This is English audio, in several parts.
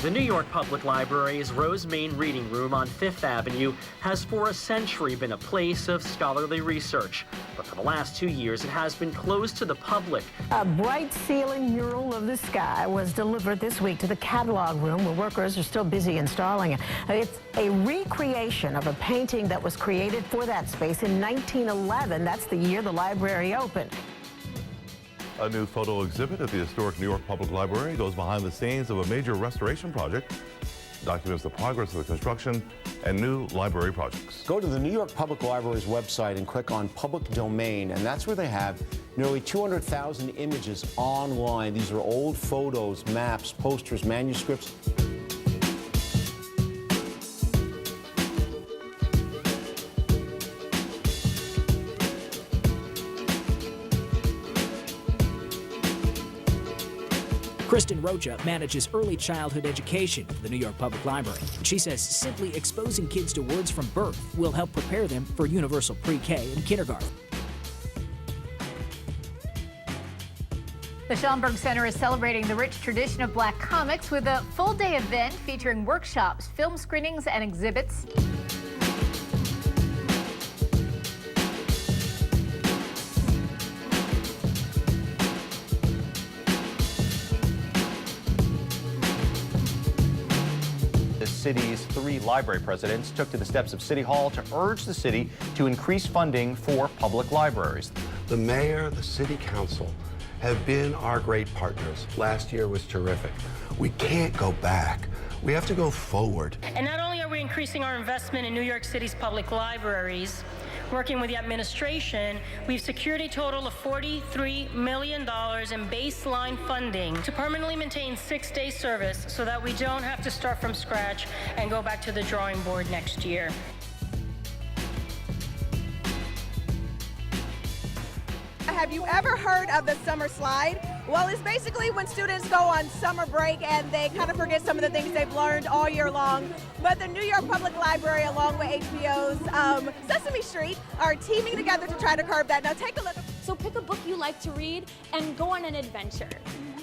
The New York Public Library's Rose Main Reading Room on Fifth Avenue has for a century been a place of scholarly research. But for the last 2 years, it has been closed to the public. A bright ceiling mural of the sky was delivered this week to the catalog room, where workers are still busy installing it. It's a recreation of a painting that was created for that space in 1911. That's the year the library opened. A new photo exhibit at the historic New York Public Library goes behind the scenes of a major restoration project, documents the progress of the construction and new library projects. Go to the New York Public Library's website and click on Public Domain, and that's where they have nearly 200,000 images online. These are old photos, maps, posters, manuscripts. Kristen Rocha manages early childhood education for the New York Public Library. She says simply exposing kids to words from birth will help prepare them for universal pre-K and kindergarten. The Schomburg Center is celebrating the rich tradition of Black comics with a full-day event featuring workshops, film screenings, and exhibits. The city's 3 library presidents took to the steps of City Hall to urge the city to increase funding for public libraries. The mayor, the city council have been our great partners. Last year was terrific. We can't go back. We have to go forward. And not only are we increasing our investment in New York City's public libraries, working with the administration, we've secured a total of $43 million in baseline funding to permanently maintain 6-day service so that we don't have to start from scratch and go back to the drawing board next year. Have you ever heard of the summer slide? Well, it's basically when students go on summer break and they kind of forget some of the things they've learned all year long. But the New York Public Library, along with HBO's Sesame Street, are teaming together to try to curb that. Now take a look. So pick a book you like to read and go on an adventure.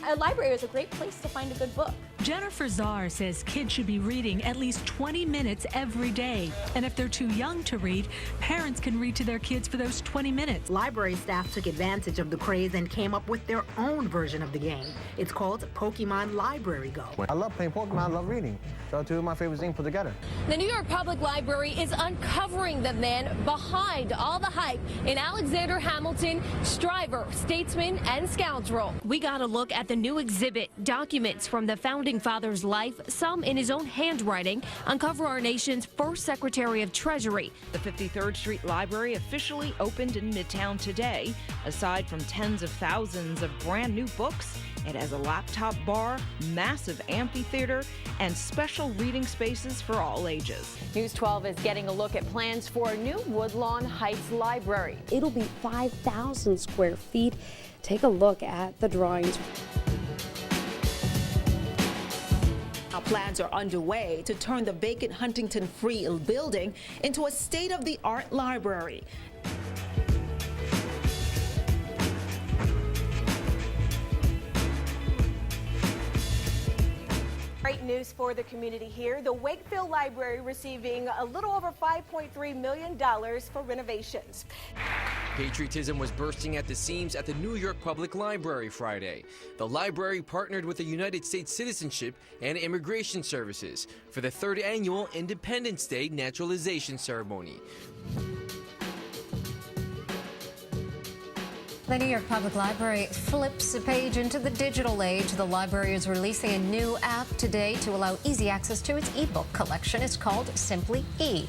A library is a great place to find a good book. Jennifer Czar says kids should be reading at least 20 minutes every day. And if they're too young to read, parents can read to their kids for those 20 minutes. Library staff took advantage of the craze and came up with their own version of the game. It's called Pokemon Library Go. I love playing Pokemon, I love reading. So 2 of my favorite things put together. The New York Public Library is uncovering the man behind all the hype in Alexander Hamilton, striver, statesman, and scoundrel. We got a look at the new exhibit, documents from the founding father's life, some in his own handwriting, uncover our nation's first Secretary of Treasury. The 53rd Street Library officially opened in Midtown today. Aside from tens of thousands of brand new books, it has a laptop bar, massive amphitheater, and special reading spaces for all ages. News 12 is getting a look at plans for a new Woodlawn Heights library. It'll be 5,000 square feet. Take a look at the drawings. Plans are underway to turn the vacant Huntington Free building into a state-of-the-art library. Great news for the community here. The Wakefield Library receiving a little over $5.3 million for renovations. Patriotism was bursting at the seams at the New York Public Library Friday. The library partnered with the United States Citizenship and Immigration Services for the 3rd annual Independence Day naturalization ceremony. The New York Public Library flips a page into the digital age. The library is releasing a new app today to allow easy access to its ebook collection. It's called Simply E.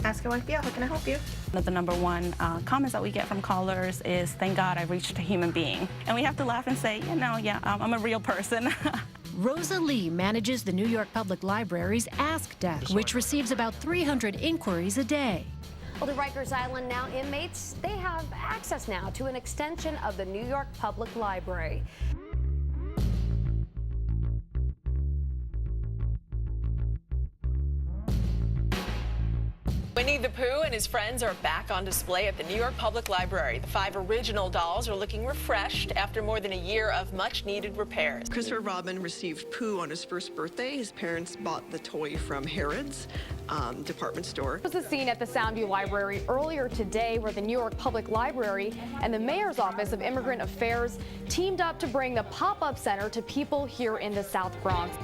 Ask your wife, yeah, how can I help you? The number one comments that we get from callers is, thank God I reached a human being. And we have to laugh and say, you know, yeah, I'm a real person. Rosa Lee manages the New York Public Library's Ask Desk, which receives about 300 inquiries a day. Well, the Rikers Island now inmates, they have access now to an extension of the New York Public Library. Winnie the Pooh and his friends are back on display at the New York Public Library. The 5 original dolls are looking refreshed after more than a year of much-needed repairs. Christopher Robin received Pooh on his first birthday. His parents bought the toy from Harrods department store. It was a scene at the Soundview Library earlier today where the New York Public Library and the Mayor's Office of Immigrant Affairs teamed up to bring the pop-up center to people here in the South Bronx.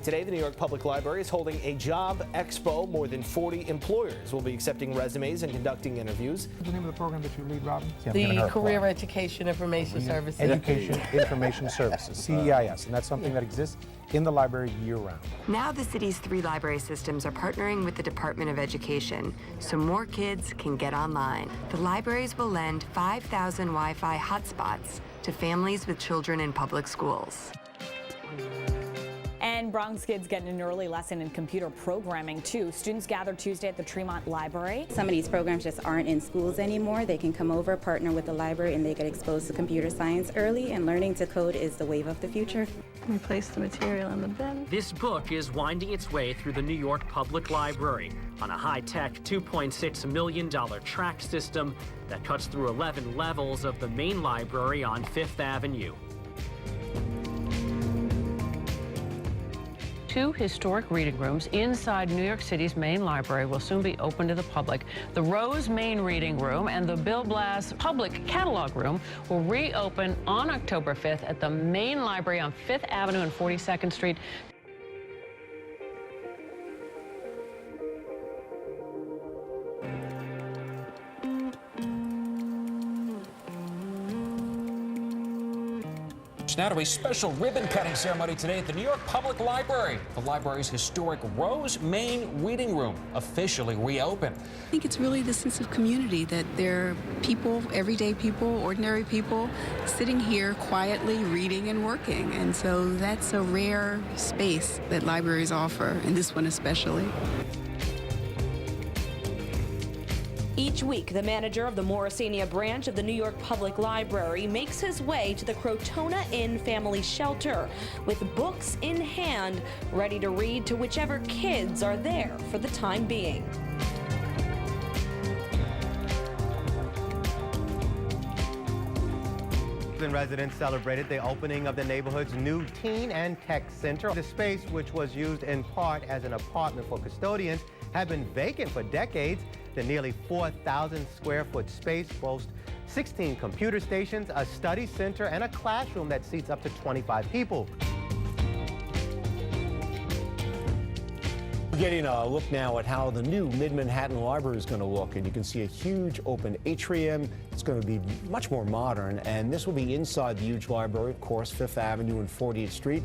Today, the New York Public Library is holding a job expo. More than 40 employers will be accepting resumes and conducting interviews. What's the name of the program that you lead, Robin? The Career Education Information Services. Education Information Services, CEIS, and that's something that exists in the library year-round. Now the city's 3 library systems are partnering with the Department of Education so more kids can get online. The libraries will lend 5,000 Wi-Fi hotspots to families with children in public schools. And Bronx kids getting an early lesson in computer programming, too. Students gathered Tuesday at the Tremont Library. Some of these programs just aren't in schools anymore. They can come over, partner with the library, and they get exposed to computer science early, and learning to code is the wave of the future. We place the material in the bin. This book is winding its way through the New York Public Library on a high-tech $2.6 million track system that cuts through 11 levels of the main library on 5th Avenue. 2 historic reading rooms inside New York City's main library will soon be open to the public. The Rose Main Reading Room and the Bill Blass Public Catalog Room will reopen on October 5th at the main library on 5th Avenue and 42nd Street. Now to a special ribbon-cutting ceremony today at the New York Public Library. The library's historic Rose Main Reading Room officially reopened. I think it's really the sense of community that there are people, everyday people, ordinary people, sitting here quietly reading and working. And so that's a rare space that libraries offer, and this one especially. Each week, the manager of the Morrisania branch of the New York Public Library makes his way to the Crotona Inn Family Shelter with books in hand, ready to read to whichever kids are there for the time being. Residents celebrated the opening of the neighborhood's new Teen and Tech Center. The space, which was used in part as an apartment for custodians, had been vacant for decades. The nearly 4,000 square foot space boasts 16 computer stations, a study center, and a classroom that seats up to 25 people. Getting a look now at how the new Mid-Manhattan Library is going to look, and you can see a huge open atrium. It's going to be much more modern, and this will be inside the huge library, of course, 5th Avenue and 40th Street.